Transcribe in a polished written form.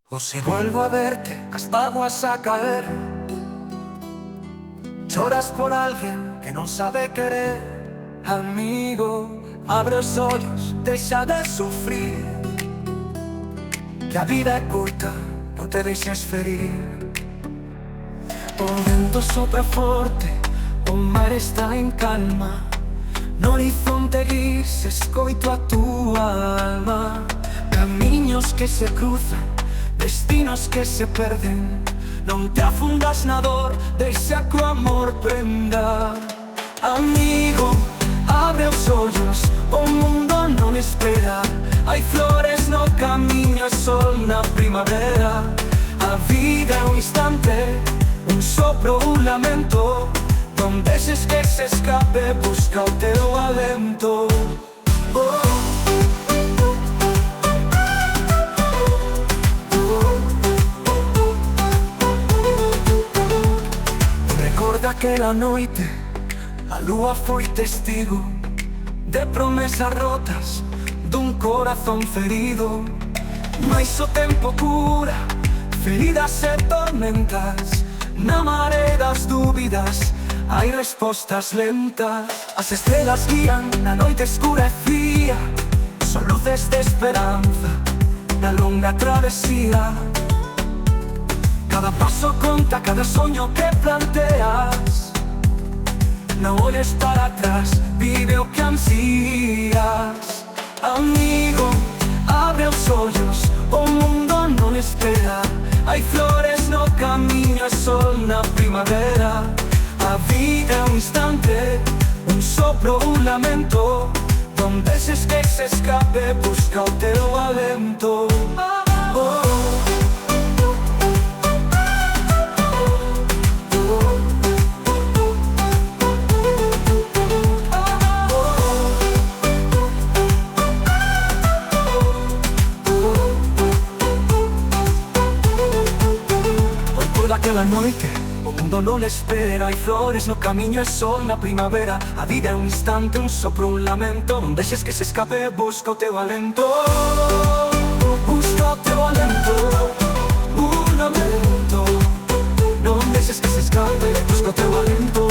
O si vuelvo a verte, hasta vas a caer. Lloras por alguien que no sabe querer. Amigo, abre los ojos, deja de sufrir. Que la vida es corta, no te deixes ferir. O vento sopra forte, o mar está en calma. No horizonte gris, escoito a tua alma. Camiños que se cruzan, destinos que se perden. Non te afundas na dor, deixa que o amor prenda. Amigo, abre os ollos, o mundo non espera. Hai flores no camiño e sol na primavera. A vida é un instante, un sopro, un lamento. Non deixes que se escape, busca o teu alento. Recorda aquela noite, a lúa foi testigo de promesas rotas, dun corazón ferido. Mais o tempo cura feridas e tormentas. Na maré das dúbidas hai respostas lentas. As estrelas guían na noite escura e fría. Son luces de esperanza na longa travesía. Cada paso conta, cada soño que planteas. Non olles para atrás, vive o que ansías. Amigo, abre os ollos, o mundo non espera. Hai flores no camiño e sol na primavera. A vida é un instante, un sopro, un lamento. Non deixes que se escape, busca o teu alento. Aquela noite, o mundo non espera. Hai flores no camiño e sol na primavera. A vida é un instante, un sopro, un lamento. Non deixes que se escape, busca o teu alento. Busca o teu alento, un lamento. Non deixes que se escape, busca o teu alento.